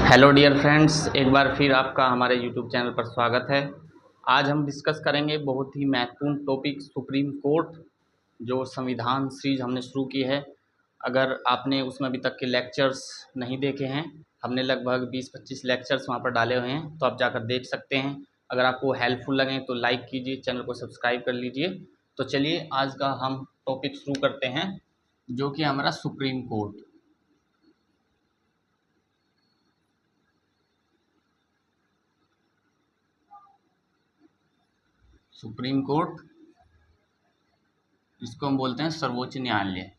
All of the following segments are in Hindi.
हेलो डियर फ्रेंड्स, एक बार फिर आपका हमारे यूट्यूब चैनल पर स्वागत है। आज हम डिस्कस करेंगे बहुत ही महत्वपूर्ण टॉपिक सुप्रीम कोर्ट, जो संविधान सीरीज हमने शुरू की है। अगर आपने उसमें अभी तक के लेक्चर्स नहीं देखे हैं, हमने लगभग 20-25 लेक्चर्स वहां पर डाले हुए हैं, तो आप जाकर देख सकते हैं। अगर आपको हेल्पफुल लगे तो लाइक कीजिए, चैनल को सब्सक्राइब कर लीजिए। तो चलिए आज का हम टॉपिक शुरू करते हैं, जो कि हमारा सुप्रीम कोर्ट। सुप्रीम कोर्ट, इसको हम बोलते हैं सर्वोच्च न्यायालय।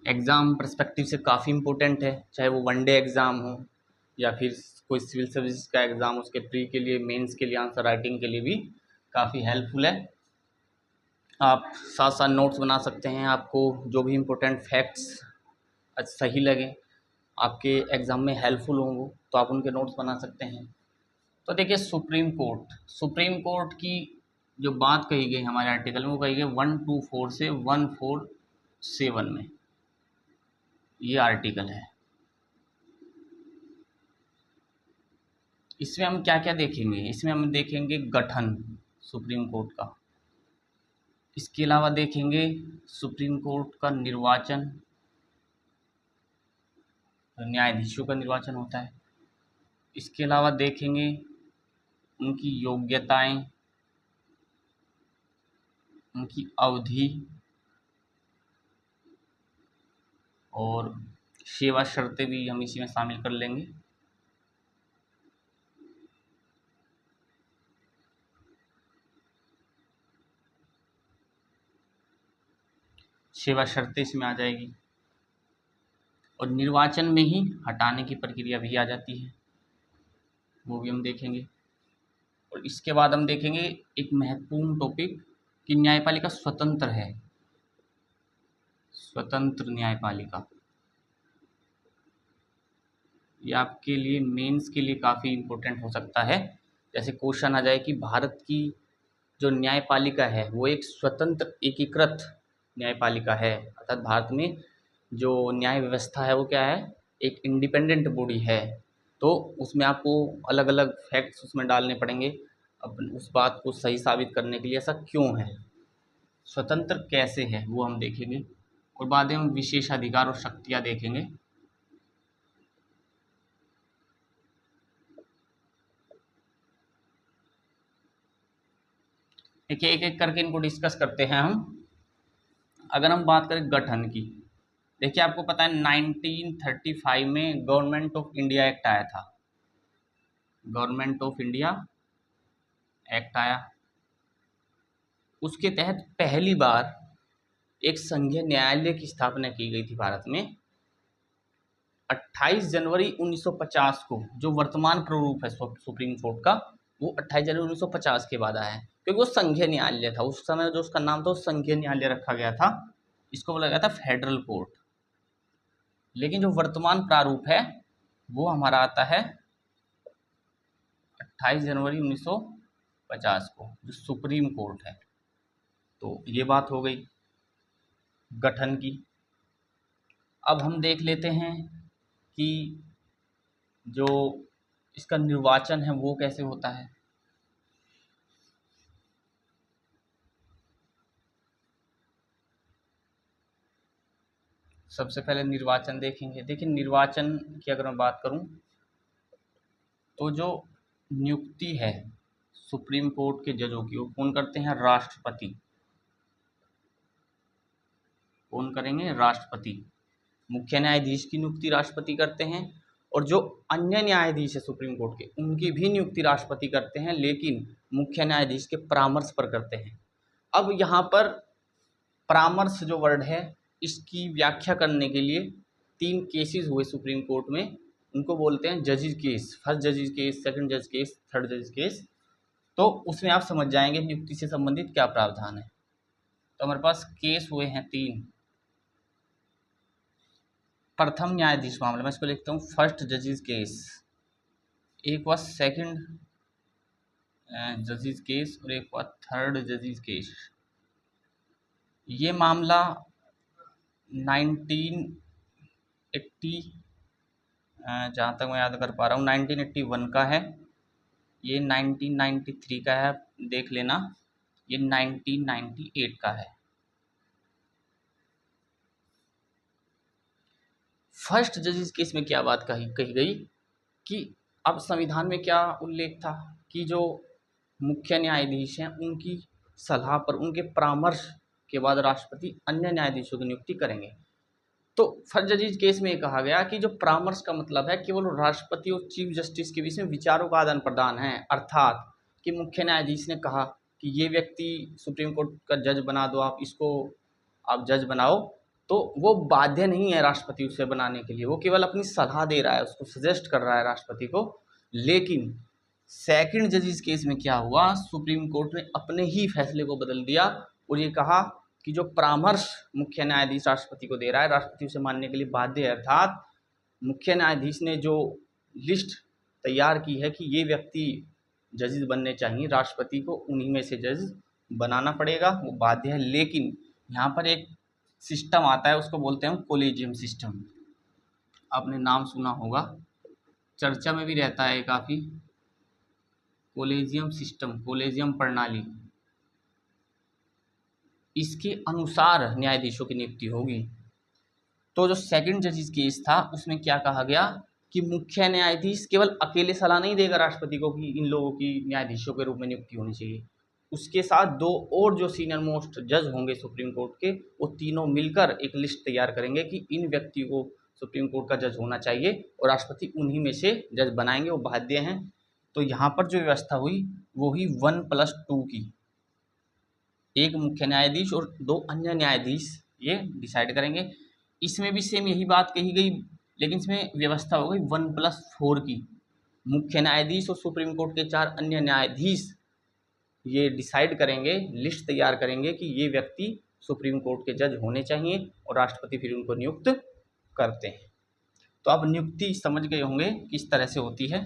एग्ज़ाम पर्सपेक्टिव से काफ़ी इम्पोर्टेंट है, चाहे वो वनडे एग्ज़ाम हो या फिर कोई सिविल सर्विस का एग्ज़ाम, उसके प्री के लिए, मेंस के लिए, आंसर राइटिंग के लिए भी काफ़ी हेल्पफुल है। आप साथ साथ नोट्स बना सकते हैं। आपको जो भी इम्पोर्टेंट फैक्ट्स सही लगे, आपके एग्ज़ाम में हेल्पफुल होंगे, तो आप उनके नोट्स बना सकते हैं। तो देखिए, सुप्रीम कोर्ट की जो बात कही गई हमारे आर्टिकल में, वो कही गई 124 से 147 में, ये आर्टिकल है। इसमें हम क्या क्या देखेंगे? इसमें हम देखेंगे गठन सुप्रीम कोर्ट का। इसके अलावा देखेंगे सुप्रीम कोर्ट का निर्वाचन, न्यायाधीशों का निर्वाचन होता है। इसके अलावा देखेंगे उनकी योग्यताएं, उनकी अवधि और सेवा शर्तें भी हम इसी में शामिल कर लेंगे। सेवा शर्तें इसमें आ जाएगी और निर्वाचन में ही हटाने की प्रक्रिया भी आ जाती है, वो भी हम देखेंगे। और इसके बाद हम देखेंगे एक महत्वपूर्ण टॉपिक कि न्यायपालिका स्वतंत्र है, स्वतंत्र न्यायपालिका। ये आपके लिए मेंस के लिए काफ़ी इम्पोर्टेंट हो सकता है। जैसे क्वेश्चन आ जाए कि भारत की जो न्यायपालिका है वो एक स्वतंत्र एकीकृत न्यायपालिका है, अर्थात भारत में जो न्याय व्यवस्था है वो क्या है, एक इंडिपेंडेंट बॉडी है। तो उसमें आपको अलग अलग फैक्ट्स उसमें डालने पड़ेंगे अब उस बात को सही साबित करने के लिए ऐसा क्यों है, स्वतंत्र कैसे है, वो हम देखेंगे। और बाद में हम विशेषाधिकार और शक्तियाँ देखेंगे। देखिए, एक एक करके इनको डिस्कस करते हैं हम। अगर हम बात करें गठन की, देखिए आपको पता है 1935 में गवर्नमेंट ऑफ इंडिया एक्ट आया था। गवर्नमेंट ऑफ इंडिया एक्ट आया, उसके तहत पहली बार एक संघीय न्यायालय की स्थापना की गई थी भारत में 28 जनवरी 1950 को। जो वर्तमान प्रारूप है सुप्रीम कोर्ट का, वो 28 जनवरी 1950 के बाद आया है, क्योंकि वो संघीय न्यायालय था। उस समय जो उसका नाम था वो संघीय न्यायालय रखा गया था, इसको बोला गया था फेडरल कोर्ट। लेकिन जो वर्तमान प्रारूप है वो हमारा आता है 28 जनवरी 1950 को, जो सुप्रीम कोर्ट है। तो ये बात हो गई गठन की। अब हम देख लेते हैं कि जो इसका निर्वाचन है वो कैसे होता है। सबसे पहले निर्वाचन देखेंगे। देखिए, निर्वाचन की अगर मैं बात करूं तो जो नियुक्ति है सुप्रीम कोर्ट के जजों की, वो कौन करते हैं? राष्ट्रपति। कौन करेंगे? राष्ट्रपति। मुख्य न्यायाधीश की नियुक्ति राष्ट्रपति करते हैं, और जो अन्य न्यायाधीश है सुप्रीम कोर्ट के, उनकी भी नियुक्ति राष्ट्रपति करते हैं, लेकिन मुख्य न्यायाधीश के परामर्श पर करते हैं। अब यहाँ पर परामर्श जो वर्ड है, इसकी व्याख्या करने के लिए 3 केसेस हुए सुप्रीम कोर्ट में, उनको बोलते हैं जजिज केस। फर्स्ट जजिज केस, सेकंड जज केस, थर्ड जज केस। तो उसमें आप समझ जाएंगे नियुक्ति से संबंधित क्या प्रावधान है। तो हमारे पास केस हुए हैं 3। प्रथम न्यायाधीश मामला, मैं इसको लिखता हूँ फर्स्ट जजिज केस। एक हुआ सेकंड जजिज केस और एक हुआ थर्ड जजिज केस। ये मामला 1980, जहाँ तक मैं याद कर पा रहा हूँ 1981 का है, ये 1993 का है, देख लेना, ये 1998 का है। फर्स्ट जजेस केस में क्या बात कही गई कि अब संविधान में क्या उल्लेख था कि जो मुख्य न्यायाधीश हैं उनकी सलाह पर, उनके परामर्श के बाद राष्ट्रपति अन्य न्यायाधीशों की नियुक्ति करेंगे। तो फर्स्ट जजेस केस में कहा गया कि जो परामर्श का मतलब है केवल राष्ट्रपति और चीफ जस्टिस के बीच में विचारों का आदान प्रदान है, अर्थात कि मुख्य न्यायाधीश ने कहा कि ये व्यक्ति सुप्रीम कोर्ट का जज बना दो, आप इसको आप जज बनाओ, तो वो बाध्य नहीं है राष्ट्रपति उसे बनाने के लिए, वो केवल अपनी सलाह दे रहा है, उसको सजेस्ट कर रहा है राष्ट्रपति को। लेकिन सेकंड जजेस केस में क्या हुआ, सुप्रीम कोर्ट ने अपने ही फैसले को बदल दिया और ये कहा कि जो परामर्श मुख्य न्यायाधीश राष्ट्रपति को दे रहा है, राष्ट्रपति उसे मानने के लिए बाध्य है, अर्थात मुख्य न्यायाधीश ने जो लिस्ट तैयार की है कि ये व्यक्ति जजेस बनने चाहिए, राष्ट्रपति को उन्हीं में से जज बनाना पड़ेगा, वो बाध्य है। लेकिन यहाँ पर एक सिस्टम आता है, उसको बोलते हैं कोलेजियम सिस्टम, आपने नाम सुना होगा, चर्चा में भी रहता है काफ़ी, कोलेजियम सिस्टम, कोलेजियम प्रणाली। इसके अनुसार न्यायाधीशों की नियुक्ति होगी। तो जो सेकंड जजेस केस था उसमें क्या कहा गया कि मुख्य न्यायाधीश केवल अकेले सलाह नहीं देगा राष्ट्रपति को कि इन लोगों की न्यायाधीशों के रूप में नियुक्ति होनी चाहिए, उसके साथ दो और जो सीनियर मोस्ट जज होंगे सुप्रीम कोर्ट के, वो तीनों मिलकर एक लिस्ट तैयार करेंगे कि इन व्यक्ति को सुप्रीम कोर्ट का जज होना चाहिए और राष्ट्रपति उन्हीं में से जज बनाएंगे, वो बाध्य हैं। तो यहाँ पर जो व्यवस्था हुई वो हुई 1+2 की, एक मुख्य न्यायाधीश और दो अन्य न्यायाधीश ये डिसाइड करेंगे। इसमें भी सेम यही बात कही गई, लेकिन इसमें व्यवस्था हो गई 1+4 की, मुख्य न्यायाधीश और सुप्रीम कोर्ट के 4 अन्य न्यायाधीश ये डिसाइड करेंगे, लिस्ट तैयार करेंगे कि ये व्यक्ति सुप्रीम कोर्ट के जज होने चाहिए और राष्ट्रपति फिर उनको नियुक्त करते हैं। तो आप नियुक्ति समझ गए होंगे किस तरह से होती है।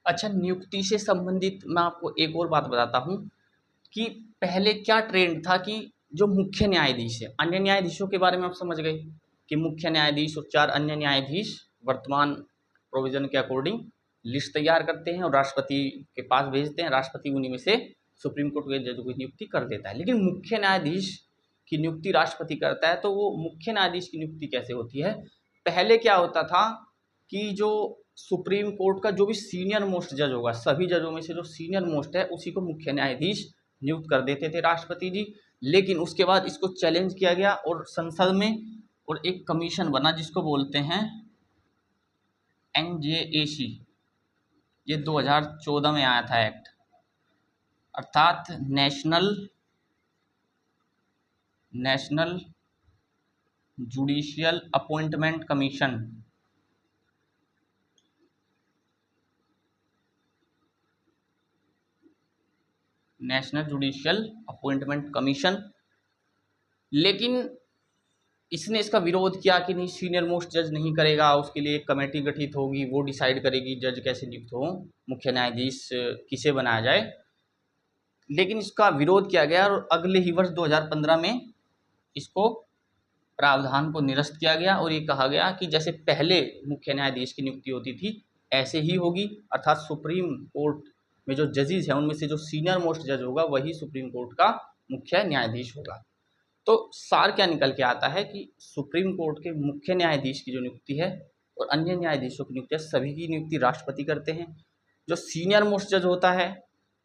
अच्छा, नियुक्ति से संबंधित मैं आपको एक और बात बताता हूँ कि पहले क्या ट्रेंड था कि जो मुख्य न्यायाधीश है, अन्य न्यायाधीशों के बारे में आप समझ गए कि मुख्य न्यायाधीश और 4 अन्य न्यायाधीश वर्तमान प्रोविजन के अकॉर्डिंग लिस्ट तैयार करते हैं और राष्ट्रपति के पास भेजते हैं, राष्ट्रपति उन्हीं में से सुप्रीम कोर्ट के जज की नियुक्ति कर देता है। लेकिन मुख्य न्यायाधीश की नियुक्ति राष्ट्रपति करता है, तो वो मुख्य न्यायाधीश की नियुक्ति कैसे होती है? पहले क्या होता था कि जो सुप्रीम कोर्ट का जो भी सीनियर मोस्ट जज होगा, सभी जजों में से जो सीनियर मोस्ट है उसी को मुख्य न्यायाधीश नियुक्त कर देते थे राष्ट्रपति जी। लेकिन उसके बाद इसको चैलेंज किया गया और संसद में और एक कमीशन बना जिसको बोलते हैं NJAC, ये 2014 में आया था एक्ट, अर्थात national judicial appointment commission. National judicial appointment commission. लेकिन इसने इसका विरोध किया कि नहीं, सीनियर मोस्ट जज नहीं करेगा, उसके लिए एक कमेटी गठित होगी, वो डिसाइड करेगी जज कैसे नियुक्त हो, मुख्य न्यायाधीश किसे बनाया जाए। लेकिन इसका विरोध किया गया और अगले ही वर्ष 2015 में इसको प्रावधान को निरस्त किया गया और ये कहा गया कि जैसे पहले मुख्य न्यायाधीश की नियुक्ति होती थी ऐसे ही होगी, अर्थात सुप्रीम कोर्ट में जो जजेस हैं उनमें से जो सीनियर मोस्ट जज होगा वही सुप्रीम कोर्ट का मुख्य न्यायाधीश होगा। तो सार क्या निकल के आता है कि सुप्रीम कोर्ट के मुख्य न्यायाधीश की जो नियुक्ति है और अन्य न्यायाधीशों की नियुक्ति है, सभी की नियुक्ति राष्ट्रपति करते हैं। जो सीनियर मोस्ट जज होता है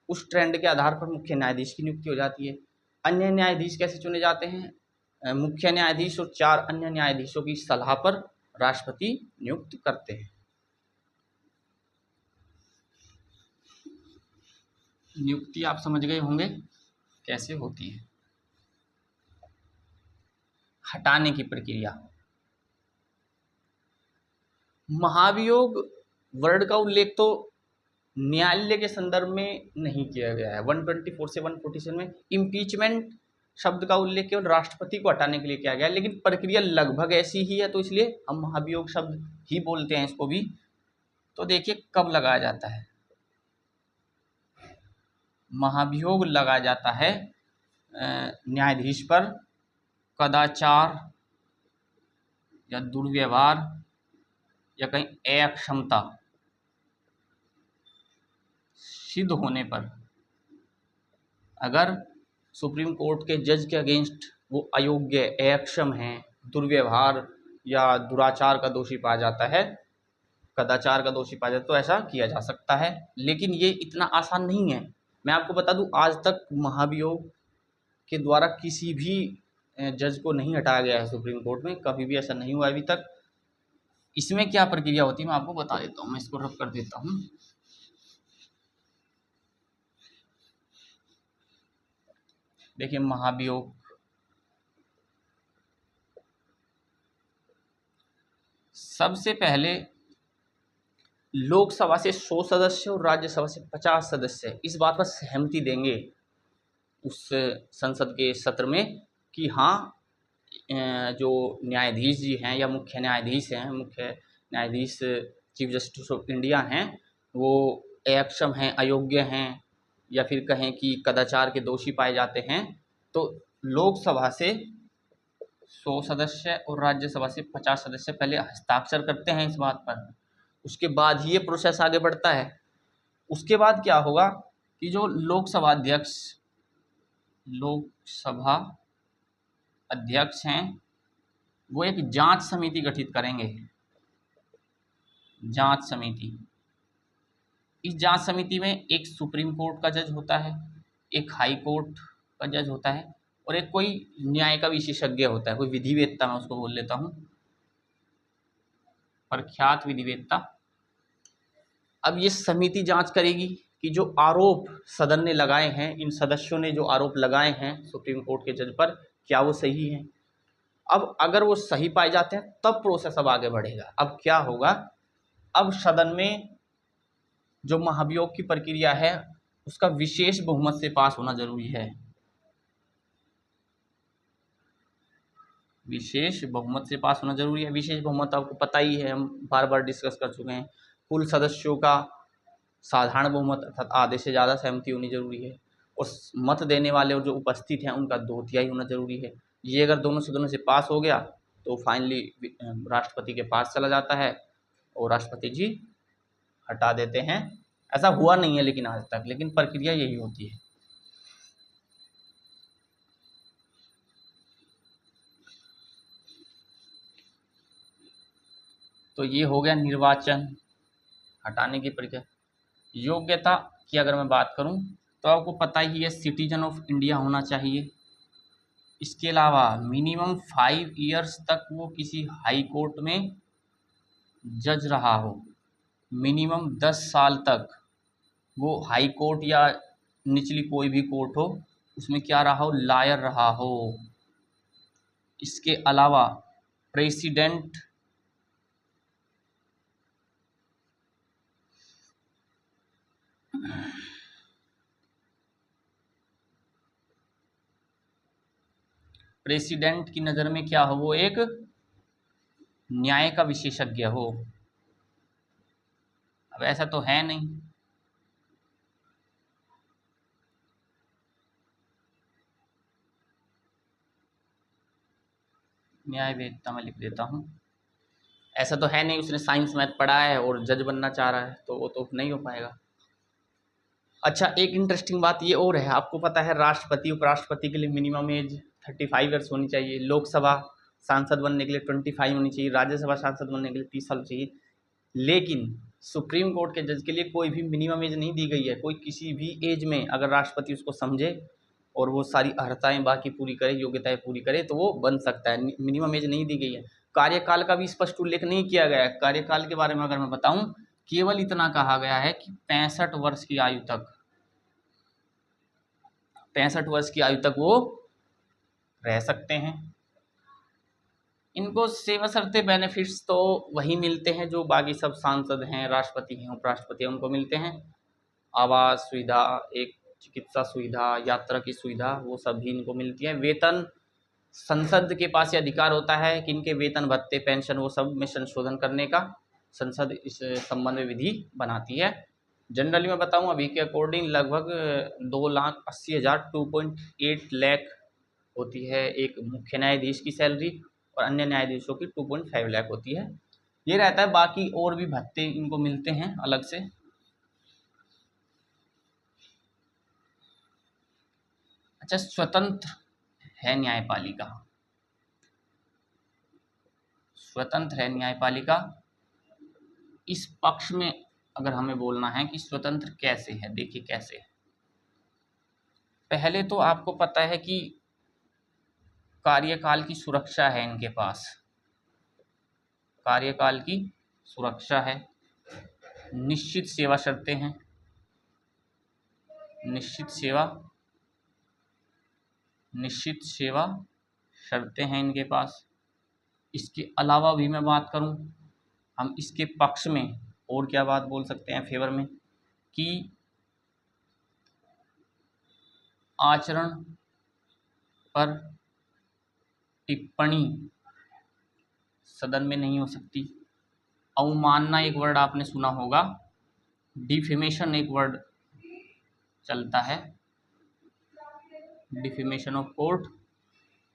उस ट्रेंड के आधार पर मुख्य न्यायाधीश की नियुक्ति हो जाती है। अन्य न्यायाधीश कैसे चुने जाते हैं? मुख्य न्यायाधीश और 4 अन्य न्यायाधीशों की सलाह पर राष्ट्रपति नियुक्त करते हैं। नियुक्ति आप समझ गए होंगे कैसे होती है। हटाने की प्रक्रिया, महाभियोग वर्ड का उल्लेख तो न्यायालय के संदर्भ में नहीं किया गया है। 124 से 147 में इम्पीचमेंट शब्द का उल्लेख केवल राष्ट्रपति को हटाने के लिए किया गया है, लेकिन प्रक्रिया लगभग ऐसी ही है, तो इसलिए हम महाभियोग शब्द ही बोलते हैं इसको भी। तो देखिए कब लगाया जाता है, महाभियोग लगाया जाता है न्यायाधीश पर कदाचार या दुर्व्यवहार या कहीं अक्षमता सिद्ध होने पर। अगर सुप्रीम कोर्ट के जज के अगेंस्ट वो अयोग्य, अक्षम हैं, दुर्व्यवहार या दुराचार का दोषी पाया जाता है, कदाचार का दोषी पाया जाता है, तो ऐसा किया जा सकता है। लेकिन ये इतना आसान नहीं है। मैं आपको बता दूं, आज तक महाभियोग के द्वारा किसी भी जज को नहीं हटाया गया है सुप्रीम कोर्ट में, कभी भी ऐसा नहीं हुआ अभी तक। इसमें क्या प्रक्रिया होती है मैं आपको बता देता हूँ, मैं इसको रफ कर देता हूँ। देखिए महाभियोग सबसे पहले लोकसभा से 100 सदस्य और राज्यसभा से 50 सदस्य इस बात पर सहमति देंगे उस संसद के सत्र में कि हाँ जो न्यायाधीश जी हैं या मुख्य न्यायाधीश हैं, मुख्य न्यायाधीश चीफ जस्टिस ऑफ इंडिया हैं, वो अक्षम हैं, अयोग्य हैं, या फिर कहें कि कदाचार के दोषी पाए जाते हैं। तो लोकसभा से 100 सदस्य और राज्यसभा से 50 सदस्य पहले हस्ताक्षर करते हैं इस बात पर, उसके बाद ही ये प्रोसेस आगे बढ़ता है। उसके बाद क्या होगा कि जो लोकसभा अध्यक्ष हैं वो एक जांच समिति गठित करेंगे। जांच समिति, इस जांच समिति में एक सुप्रीम कोर्ट का जज होता है, एक हाई कोर्ट का जज होता है और एक कोई न्याय का विशेषज्ञ होता है, कोई विधिवेत्ता, मैं उसको बोल लेता हूँ, प्रख्यात विधिवेत्ता। अब ये समिति जांच करेगी कि जो आरोप सदन ने लगाए हैं, इन सदस्यों ने जो आरोप लगाए हैं सुप्रीम कोर्ट के जज पर, क्या वो सही हैं। अब अगर वो सही पाए जाते हैं तब प्रोसेस अब आगे बढ़ेगा। अब क्या होगा, अब सदन में जो महाभियोग की प्रक्रिया है उसका विशेष बहुमत से पास होना जरूरी है। विशेष बहुमत से पास होना जरूरी है। विशेष बहुमत आपको पता ही है, हम बार बार डिस्कस कर चुके हैं। कुल सदस्यों का साधारण बहुमत अर्थात आधे से ज़्यादा सहमति होनी जरूरी है, और मत देने वाले और जो उपस्थित हैं उनका 2/3 होना जरूरी है। ये अगर दोनों सदनों से पास हो गया तो फाइनली राष्ट्रपति के पास चला जाता है और राष्ट्रपति जी हटा देते हैं। ऐसा हुआ नहीं है लेकिन आज तक, लेकिन प्रक्रिया यही होती है। तो ये हो गया निर्वाचन हटाने की प्रक्रिया। योग्यता की अगर मैं बात करूं तो आपको पता ही है सिटीजन ऑफ इंडिया होना चाहिए। इसके अलावा मिनिमम 5 इयर्स तक वो किसी हाई कोर्ट में जज रहा हो, मिनिमम 10 साल तक वो हाई कोर्ट या निचली कोई भी कोर्ट हो उसमें क्या रहा हो, लॉयर रहा हो। इसके अलावा प्रेसिडेंट की नज़र में क्या हो, वो एक न्याय का विशेषज्ञ हो। अब ऐसा तो है नहीं, न्याय वेदता में लिख देता हूँ। ऐसा तो है नहीं उसने साइंस मैथ पढ़ा है और जज बनना चाह रहा है, तो वो तो नहीं हो पाएगा। अच्छा, एक इंटरेस्टिंग बात ये और है, आपको पता है राष्ट्रपति उपराष्ट्रपति के लिए मिनिमम एज 35 ईयर्स होनी चाहिए, लोकसभा सांसद बनने के लिए 25 होनी चाहिए, राज्यसभा सांसद बनने के लिए 30 साल चाहिए। लेकिन सुप्रीम कोर्ट के जज के लिए कोई भी मिनिमम एज नहीं दी गई है। कोई किसी भी एज में अगर राष्ट्रपति उसको समझे और वो सारी अर्हताएँ बाकी पूरी करे, योग्यताएँ पूरी करे, तो वो बन सकता है। मिनिमम एज नहीं दी गई है। कार्यकाल का भी स्पष्ट उल्लेख नहीं किया गया है। कार्यकाल के बारे में अगर मैं बताऊं, केवल इतना कहा गया है कि 65 वर्ष की आयु तक, 65 वर्ष की आयु तक वो रह सकते हैं। इनको सेवा शर्तें बेनिफिट्स तो वही मिलते हैं जो बाकी सब सांसद हैं, राष्ट्रपति हैं, उपराष्ट्रपति हैं, उनको मिलते हैं। आवास सुविधा, एक चिकित्सा सुविधा, यात्रा की सुविधा, वो सभी इनको मिलती है। वेतन, संसद के पास ये अधिकार होता है कि इनके वेतन भत्ते पेंशन वो सब में संशोधन करने का संसद इस संबंध में विधि बनाती है। जनरली मैं बताऊं अभी के अकॉर्डिंग लगभग 2,80,000 2.8 लाख होती है एक मुख्य न्यायाधीश की सैलरी, और अन्य न्यायाधीशों की 2.5 लाख होती है। ये रहता है, बाकी और भी भत्ते इनको मिलते हैं अलग से। अच्छा, स्वतंत्र है न्यायपालिका, स्वतंत्र है न्यायपालिका। इस पक्ष में अगर हमें बोलना है कि स्वतंत्र कैसे है, देखिए कैसे है। पहले तो आपको पता है कि कार्यकाल की सुरक्षा है इनके पास, कार्यकाल की सुरक्षा है, निश्चित सेवा शर्तें हैं, निश्चित सेवा शर्तें हैं इनके पास। इसके अलावा भी मैं बात करूं, हम इसके पक्ष में और क्या बात बोल सकते हैं फेवर में, कि आचरण पर टिप्पणी सदन में नहीं हो सकती। अवमानना एक वर्ड आपने सुना होगा, डिफेमेशन एक वर्ड चलता है, डिफेमेशन ऑफ कोर्ट,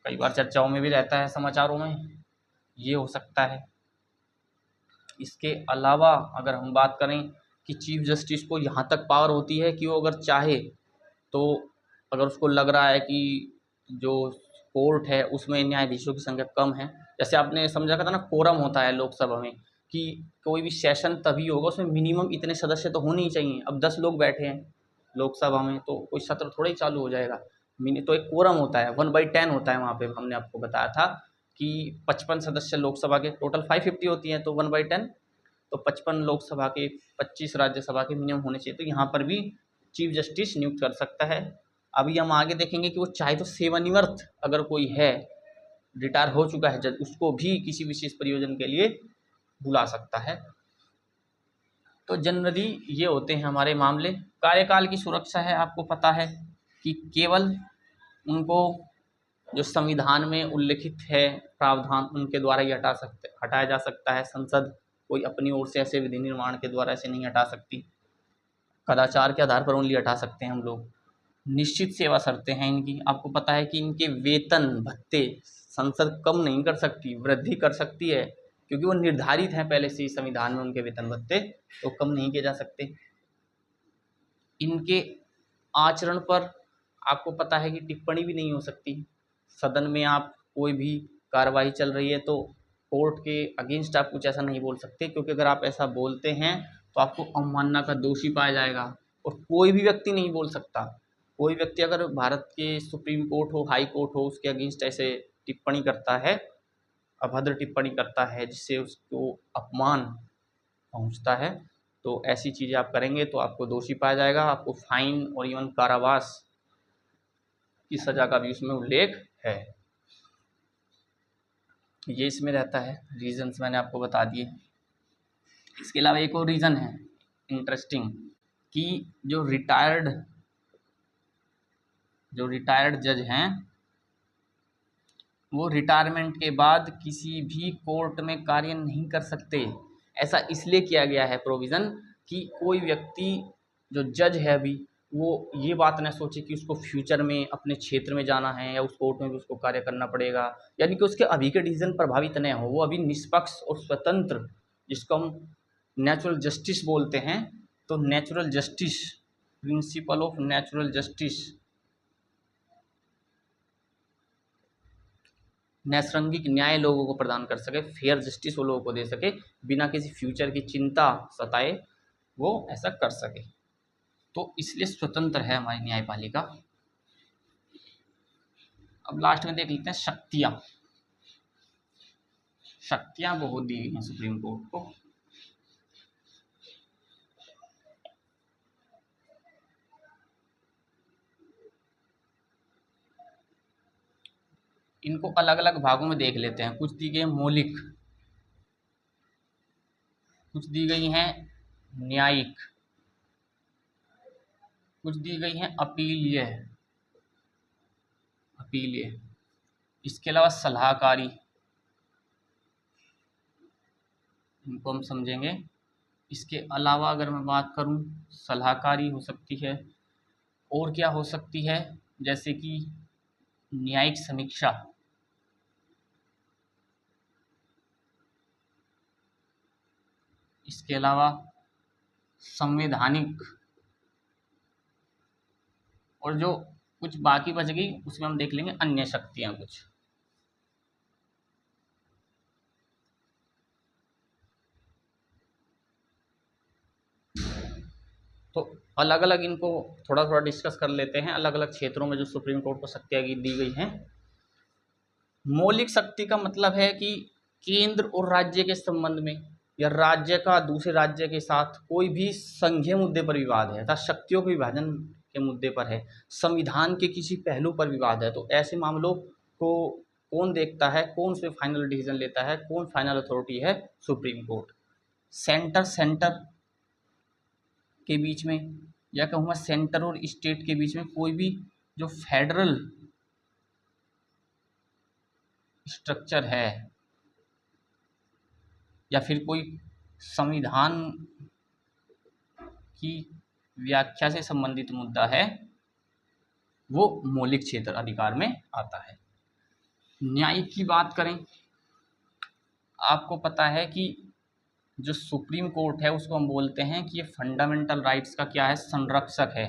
कई बार चर्चाओं में भी रहता है समाचारों में, ये हो सकता है। इसके अलावा अगर हम बात करें कि चीफ जस्टिस को यहाँ तक पावर होती है कि वो अगर चाहे तो, अगर उसको लग रहा है कि जो कोर्ट है उसमें न्यायाधीशों की संख्या कम है, जैसे आपने समझा था ना कोरम होता है लोकसभा में कि कोई भी सेशन तभी होगा उसमें मिनिमम इतने सदस्य तो होने ही चाहिए। अब 10 लोग बैठे हैं लोकसभा में तो कोई सत्र थोड़ा ही चालू हो जाएगा, तो एक कोरम होता है, 1/10 होता है। वहाँ पे हमने आपको बताया था कि 55 सदस्य लोकसभा के, टोटल 550 होती हैं, तो 1/10, तो 55 लोकसभा के 25 राज्यसभा के मिनिमम होने चाहिए। तो यहाँ पर भी चीफ जस्टिस नियुक्त कर सकता है। अभी हम आगे देखेंगे कि वो चाहे तो सेवानिवृत्त अगर कोई है, रिटायर हो चुका है जज, उसको भी किसी विशेष प्रयोजन के लिए बुला सकता है। तो जनरली ये होते हैं हमारे मामले। कार्यकाल की सुरक्षा है, आपको पता है कि केवल उनको जो संविधान में उल्लिखित है प्रावधान उनके द्वारा ही हटाया जा सकता है। संसद कोई अपनी ओर से ऐसे विधि निर्माण के द्वारा ऐसे नहीं हटा सकती, कदाचार के आधार पर ओनली हटा सकते हैं हम लोग। निश्चित सेवा शर्तें हैं इनकी, आपको पता है कि इनके वेतन भत्ते संसद कम नहीं कर सकती, वृद्धि कर सकती है, क्योंकि वो निर्धारित हैं पहले से ही संविधान में उनके वेतन भत्ते, तो कम नहीं किए जा सकते। इनके आचरण पर आपको पता है कि टिप्पणी भी नहीं हो सकती। सदन में आप कोई भी कार्रवाई चल रही है तो कोर्ट के अगेंस्ट आप कुछ ऐसा नहीं बोल सकते, क्योंकि अगर आप ऐसा बोलते हैं तो आपको अवमानना का दोषी पाया जाएगा। और कोई भी व्यक्ति नहीं बोल सकता, कोई व्यक्ति अगर भारत के सुप्रीम कोर्ट हो, हाई कोर्ट हो, उसके अगेंस्ट ऐसे टिप्पणी करता है, अभद्र टिप्पणी करता है जिससे उसको अपमान पहुंचता है, तो ऐसी चीज़ें आप करेंगे तो आपको दोषी पाया जाएगा, आपको फाइन और इवन कारावास की सज़ा का भी उसमें उल्लेख है। ये इसमें रहता है, रीजंस मैंने आपको बता दिए। इसके अलावा एक और रीज़न है इंटरेस्टिंग, कि जो रिटायर्ड जज हैं वो रिटायरमेंट के बाद किसी भी कोर्ट में कार्य नहीं कर सकते। ऐसा इसलिए किया गया है प्रोविज़न कि कोई व्यक्ति जो जज है अभी वो ये बात न सोचे कि उसको फ्यूचर में अपने क्षेत्र में जाना है या उस कोर्ट में भी उसको कार्य करना पड़ेगा, यानी कि उसके अभी के डिसीजन प्रभावित न हो, वो अभी निष्पक्ष और स्वतंत्र, जिसको हम नेचुरल जस्टिस बोलते हैं, तो natural justice, principle of natural justice, नैसर्गिक न्याय लोगों को प्रदान कर सके, फेयर जस्टिस वो लोगों को दे सके, बिना किसी फ्यूचर की चिंता सताए वो ऐसा कर सके। तो इसलिए स्वतंत्र है हमारी न्यायपालिका। अब लास्ट में देख लेते हैं शक्तियाँ। शक्तियाँ बहुत दी गई हैं सुप्रीम कोर्ट को। इनको अलग अलग भागों में देख लेते हैं। कुछ दी गई मौलिक, कुछ दी गई हैं न्यायिक, कुछ दी गई हैं अपीलीय, अपीलीय। इसके अलावा सलाहकारी, इनको हम समझेंगे। इसके अलावा अगर मैं बात करूं, सलाहकारी हो सकती है, और क्या हो सकती है, जैसे कि न्यायिक समीक्षा, इसके अलावा संवैधानिक, और जो कुछ बाकी बच गई उसमें हम देख लेंगे अन्य शक्तियां कुछ। तो अलग अलग इनको थोड़ा थोड़ा डिस्कस कर लेते हैं, अलग अलग क्षेत्रों में जो सुप्रीम कोर्ट को शक्तियां दी गई हैं। मौलिक शक्ति का मतलब है कि केंद्र और राज्य के संबंध में, या राज्य का दूसरे राज्य के साथ कोई भी संघीय मुद्दे पर विवाद है, अर्थात शक्तियों के विभाजन के मुद्दे पर है, संविधान के किसी पहलू पर विवाद है, तो ऐसे मामलों को कौन देखता है, कौन से फाइनल डिसीजन लेता है, कौन फाइनल अथॉरिटी है, सुप्रीम कोर्ट। सेंटर के बीच में, या कहूँगा सेंटर और स्टेट के बीच में कोई भी जो फेडरल स्ट्रक्चर है, या फिर कोई संविधान की व्याख्या से संबंधित मुद्दा है, वो मौलिक क्षेत्र अधिकार में आता है। न्यायिक की बात करें, आपको पता है कि जो सुप्रीम कोर्ट है उसको हम बोलते हैं कि ये फंडामेंटल राइट्स का क्या है, संरक्षक है।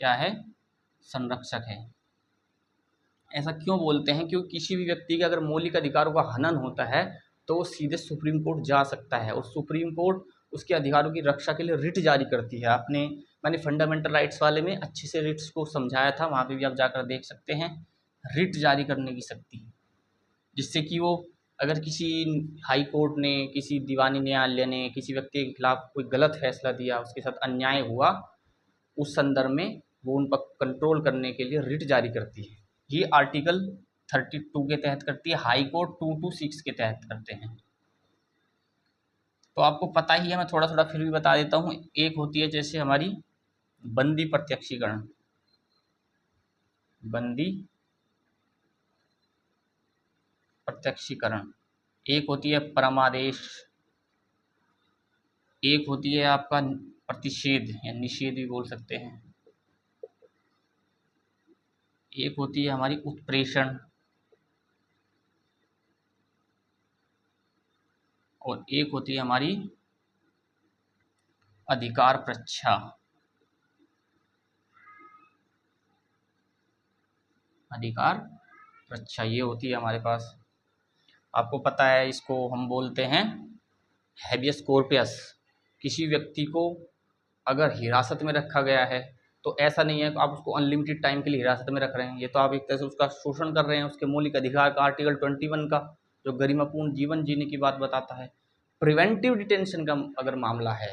क्या है? संरक्षक है। ऐसा क्यों बोलते हैं? क्योंकि किसी भी व्यक्ति के अगर मौलिक अधिकारों का हनन होता है तो वो सीधे सुप्रीम कोर्ट जा सकता है, और सुप्रीम कोर्ट उसके अधिकारों की रक्षा के लिए रिट जारी करती है। मैंने फंडामेंटल राइट्स वाले में अच्छे से रिट्स को समझाया था, वहाँ पे भी आप जाकर देख सकते हैं। रिट जारी करने की शक्ति, जिससे कि वो अगर किसी हाई कोर्ट ने, किसी दीवानी न्यायालय ने किसी व्यक्ति के खिलाफ कोई गलत फैसला दिया, उसके साथ अन्याय हुआ, उस संदर्भ में वो उन पर कंट्रोल करने के लिए रिट जारी करती है। ये आर्टिकल 32 के तहत करती है, हाई कोर्ट 226 के तहत करते हैं। तो आपको पता ही है, मैं थोड़ा थोड़ा फिर भी बता देता हूँ। एक होती है जैसे हमारी बंदी प्रत्यक्षीकरण, बंदी प्रत्यक्षीकरण, एक होती है परमादेश, एक होती है आपका प्रतिषेध या निषेध भी बोल सकते हैं, एक होती है हमारी उत्प्रेषण, और एक होती है हमारी अधिकार प्रच्छा। अधिकार प्रच्छा ये होती है हमारे पास। आपको पता है इसको हम बोलते हैं हैबियस कॉर्पस। किसी व्यक्ति को अगर हिरासत में रखा गया है तो ऐसा नहीं है कि आप उसको अनलिमिटेड टाइम के लिए हिरासत में रख रहे हैं, ये तो आप एक तरह से उसका शोषण कर रहे हैं, उसके मौलिक अधिकार का आर्टिकल 21 का जो गरिमापूर्ण जीवन जीने की बात बताता है। प्रिवेंटिव डिटेंशन का अगर मामला है,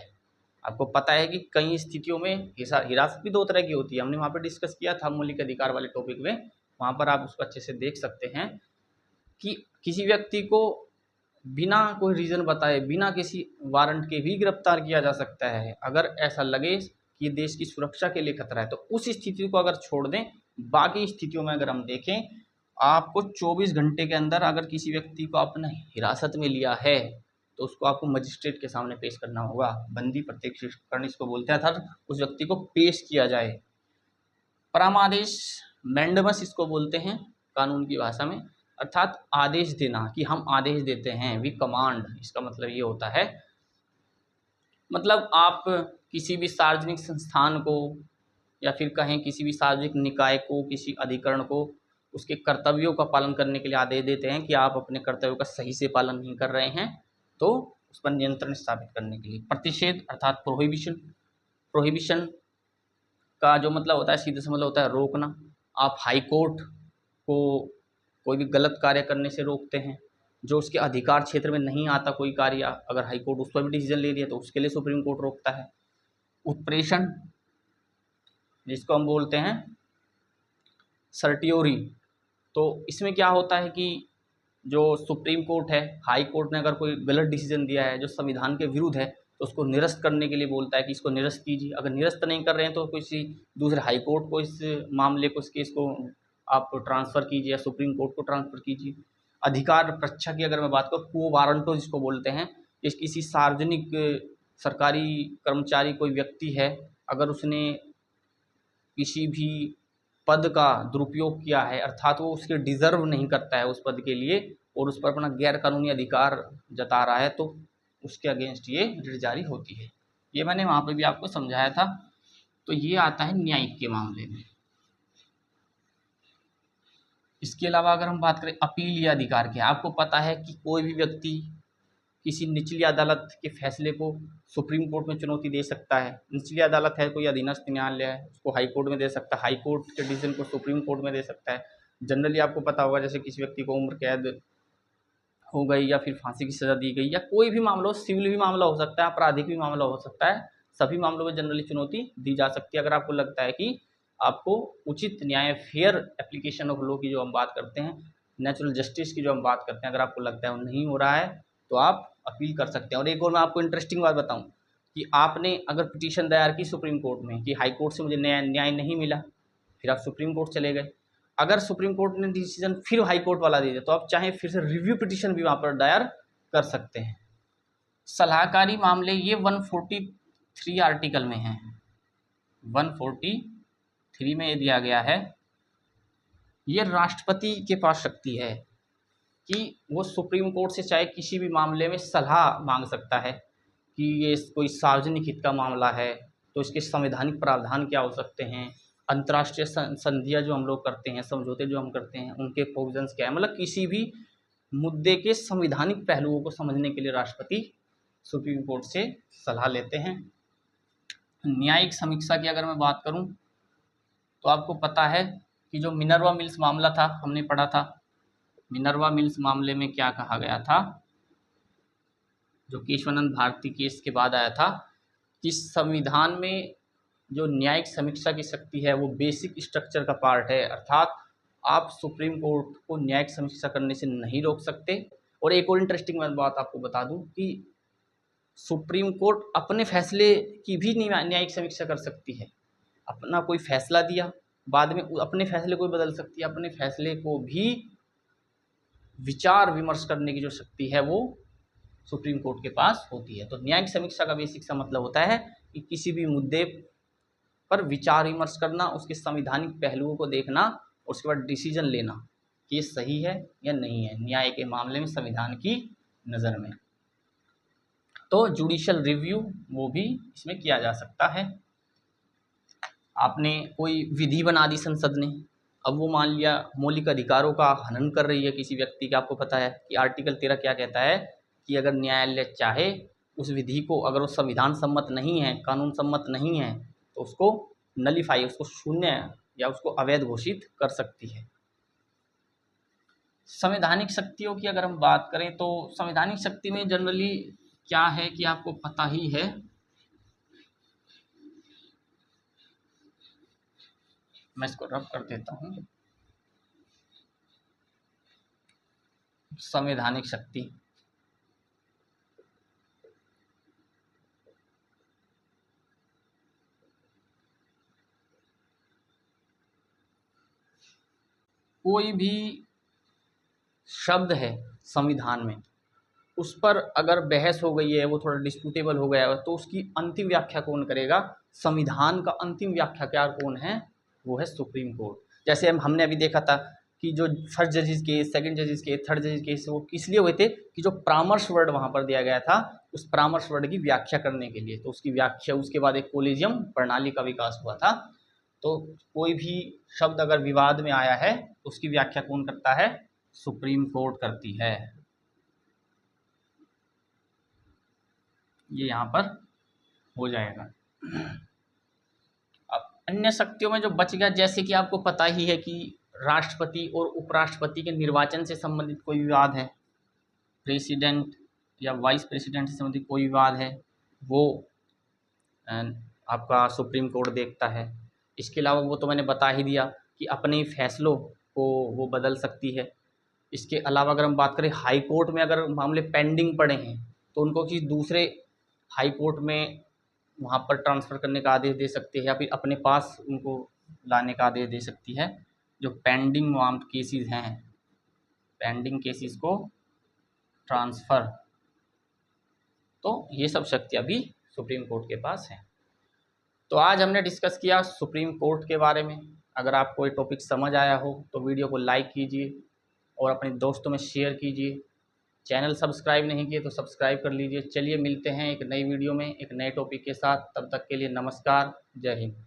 आपको पता है कि कई स्थितियों में हिरासत भी दो तरह की होती है, हमने वहाँ पर डिस्कस किया था मौलिक अधिकार वाले टॉपिक में, वहाँ पर आप उसको अच्छे से देख सकते हैं कि किसी व्यक्ति को बिना कोई रीज़न बताए, बिना किसी वारंट के भी गिरफ्तार किया जा सकता है, अगर ऐसा लगे कि ये देश की सुरक्षा के लिए खतरा है। तो उस स्थिति को अगर छोड़ दें, बाकी स्थितियों में अगर हम देखें, आपको 24 घंटे के अंदर अगर किसी व्यक्ति को आपने हिरासत में लिया है तो उसको आपको मजिस्ट्रेट के सामने पेश करना होगा। बंदी प्रत्यक्षीकरण इसको बोलते हैं, अर्थात उस व्यक्ति को पेश किया जाए। परमादेश, मैंडमस इसको बोलते हैं कानून की भाषा में, अर्थात आदेश देना, कि हम आदेश देते हैं, वी कमांड, इसका मतलब ये होता है। मतलब आप किसी भी सार्वजनिक संस्थान को, या फिर कहें किसी भी सार्वजनिक निकाय को, किसी अधिकरण को उसके कर्तव्यों का पालन करने के लिए आदेश देते हैं कि आप अपने कर्तव्यों का सही से पालन नहीं कर रहे हैं, तो उस पर नियंत्रण स्थापित करने के लिए। प्रतिषेध अर्थात प्रोहिबिशन, प्रोहिबिशन का जो मतलब होता है सीधे से मतलब होता है रोकना। आप हाई कोर्ट को कोई भी गलत कार्य करने से रोकते हैं, जो उसके अधिकार क्षेत्र में नहीं आता कोई कार्य, अगर हाई कोर्ट उस पर भी डिसीजन ले लिया तो उसके लिए सुप्रीम कोर्ट रोकता है। उत्प्रेषण, जिसको हम बोलते हैं सर्टियोरी, तो इसमें क्या होता है कि जो सुप्रीम कोर्ट है, हाई कोर्ट ने अगर कोई गलत डिसीजन दिया है जो संविधान के विरुद्ध है, तो उसको निरस्त करने के लिए बोलता है कि इसको निरस्त कीजिए। अगर निरस्त नहीं कर रहे हैं तो किसी दूसरे हाई कोर्ट को इस मामले को, इस केस को आप ट्रांसफ़र कीजिए या सुप्रीम कोर्ट को ट्रांसफ़र कीजिए। अधिकार परीक्षा की अगर मैं बात करूँ, क्वो वारंटो जिसको बोलते हैं, कि किसी सार्वजनिक सरकारी कर्मचारी कोई व्यक्ति है, अगर उसने किसी भी पद का दुरुपयोग किया है, अर्थात वो उसके डिज़र्व नहीं करता है उस पद के लिए और उस पर अपना गैर कानूनी अधिकार जता रहा है, तो उसके अगेंस्ट ये रिट जारी होती है। ये मैंने वहाँ पे भी आपको समझाया था। तो ये आता है न्यायिक के मामले में। इसके अलावा अगर हम बात करें अपील या अधिकार के, आपको पता है कि कोई भी व्यक्ति किसी निचली अदालत के फैसले को सुप्रीम कोर्ट में चुनौती दे सकता है। निचली अदालत है, कोई अधीनस्थ न्यायालय है, उसको हाई कोर्ट में दे सकता है, हाई कोर्ट के डिसीजन को सुप्रीम कोर्ट में दे सकता है। जनरली आपको पता होगा, जैसे किसी व्यक्ति को उम्र कैद हो गई या फिर फांसी की सज़ा दी गई या कोई भी मामला हो, सिविल भी मामला हो सकता है, आपराधिक भी मामला हो सकता है, सभी मामलों में जनरली चुनौती दी जा सकती है। अगर आपको लगता है कि आपको उचित न्याय, फेयर एप्लीकेशन ऑफ लॉ की जो हम बात करते हैं, नेचुरल जस्टिस की जो हम बात करते हैं, अगर आपको लगता है वो नहीं हो रहा है तो आप अपील कर सकते हैं। और एक और मैं आपको इंटरेस्टिंग बात बताऊं कि आपने अगर पिटीशन दायर की सुप्रीम कोर्ट में कि हाई कोर्ट से मुझे न्याय नहीं मिला, फिर आप सुप्रीम कोर्ट चले गए, अगर सुप्रीम कोर्ट ने डिसीजन फिर हाई कोर्ट वाला दे दिया तो आप चाहे फिर से रिव्यू पिटीशन भी वहाँ पर दायर कर सकते हैं। सलाहकारी मामले ये 143 आर्टिकल में हैं। 143 में ये दिया गया है, ये राष्ट्रपति के पास शक्ति है कि वो सुप्रीम कोर्ट से चाहे किसी भी मामले में सलाह मांग सकता है कि ये कोई सार्वजनिक हित का मामला है तो इसके संवैधानिक प्रावधान क्या हो सकते हैं, अंतर्राष्ट्रीय संधियाँ जो हम लोग करते हैं, समझौते जो हम करते हैं, उनके प्रोविजंस क्या है, मतलब किसी भी मुद्दे के संवैधानिक पहलुओं को समझने के लिए राष्ट्रपति सुप्रीम कोर्ट से सलाह लेते हैं। न्यायिक समीक्षा की अगर मैं बात करूं तो आपको पता है कि जो मिनर्वा मिल्स मामला था, हमने पढ़ा था, मिनर्वा मिल्स मामले में क्या कहा गया था, जो केशवानंद भारती केस के बाद आया था, कि संविधान में जो न्यायिक समीक्षा की शक्ति है वो बेसिक स्ट्रक्चर का पार्ट है, अर्थात आप सुप्रीम कोर्ट को न्यायिक समीक्षा करने से नहीं रोक सकते। और एक और इंटरेस्टिंग बात आपको बता दूं कि सुप्रीम कोर्ट अपने फैसले की भी न्यायिक समीक्षा कर सकती है। अपना कोई फैसला दिया, बाद में अपने फैसले को बदल सकती है, अपने फैसले को भी विचार विमर्श करने की जो शक्ति है वो सुप्रीम कोर्ट के पास होती है। तो न्यायिक समीक्षा का बेसिक सा मतलब होता है कि किसी भी मुद्दे पर विचार विमर्श करना, उसके संवैधानिक पहलुओं को देखना और उसके बाद डिसीजन लेना कि ये सही है या नहीं है न्याय के मामले में संविधान की नज़र में। तो जुडिशियल रिव्यू वो भी इसमें किया जा सकता है। आपने कोई विधि बना दी संसद ने, अब वो मान लिया मौलिक अधिकारों का हनन कर रही है किसी व्यक्ति का। आपको पता है कि आर्टिकल 13 क्या कहता है कि अगर न्यायालय चाहे उस विधि को, अगर वो संविधान सम्मत नहीं है, कानून सम्मत नहीं है, तो उसको नलीफाई, उसको शून्य या उसको अवैध घोषित कर सकती है। संवैधानिक शक्तियों की अगर हम बात करें तो संवैधानिक शक्ति में जनरली क्या है कि आपको पता ही है, मैं इसको रब कर देता हूं। संवैधानिक शक्ति कोई भी शब्द है संविधान में, उस पर अगर बहस हो गई है, वो थोड़ा डिस्प्यूटेबल हो गया है, तो उसकी अंतिम व्याख्या कौन करेगा? संविधान का अंतिम व्याख्याकार कौन है? वो है सुप्रीम कोर्ट। जैसे हमने अभी देखा था कि जो फर्स्ट जजेस केस, सेकंड जजेस केस, थर्ड जजेस केस, वो किस लिए हुए थे कि जो परामर्श वर्ड वहाँ पर दिया गया था, उस परामर्श वर्ड की व्याख्या करने के लिए। तो उसकी व्याख्या, उसके बाद एक कोलिजियम प्रणाली का विकास हुआ था। तो कोई भी शब्द अगर विवाद में आया है तो उसकी व्याख्या कौन करता है? सुप्रीम कोर्ट करती है। ये यहाँ पर हो जाएगा। अब अन्य शक्तियों में जो बच गया, जैसे कि आपको पता ही है कि राष्ट्रपति और उपराष्ट्रपति के निर्वाचन से संबंधित कोई विवाद है, प्रेसिडेंट या वाइस प्रेसिडेंट से संबंधित कोई विवाद है, वो आपका सुप्रीम कोर्ट देखता है। इसके अलावा वो तो मैंने बता ही दिया कि अपने फैसलों को वो बदल सकती है। इसके अलावा अगर हम बात करें हाई कोर्ट में अगर मामले पेंडिंग पड़े हैं तो उनको किसी दूसरे हाई कोर्ट में वहाँ पर ट्रांसफ़र करने का आदेश दे सकती है या फिर अपने पास उनको लाने का आदेश दे सकती है। जो पेंडिंग वहाँ केसेस हैं, पेंडिंग केसेस को ट्रांसफ़र, तो ये सब शक्तियाँ भी सुप्रीम कोर्ट के पास हैं। तो आज हमने डिस्कस किया सुप्रीम कोर्ट के बारे में। अगर आपको ये टॉपिक समझ आया हो तो वीडियो को लाइक कीजिए और अपने दोस्तों में शेयर कीजिए। चैनल सब्सक्राइब नहीं किए तो सब्सक्राइब कर लीजिए। चलिए मिलते हैं एक नई वीडियो में एक नए टॉपिक के साथ। तब तक के लिए नमस्कार, जय हिंद।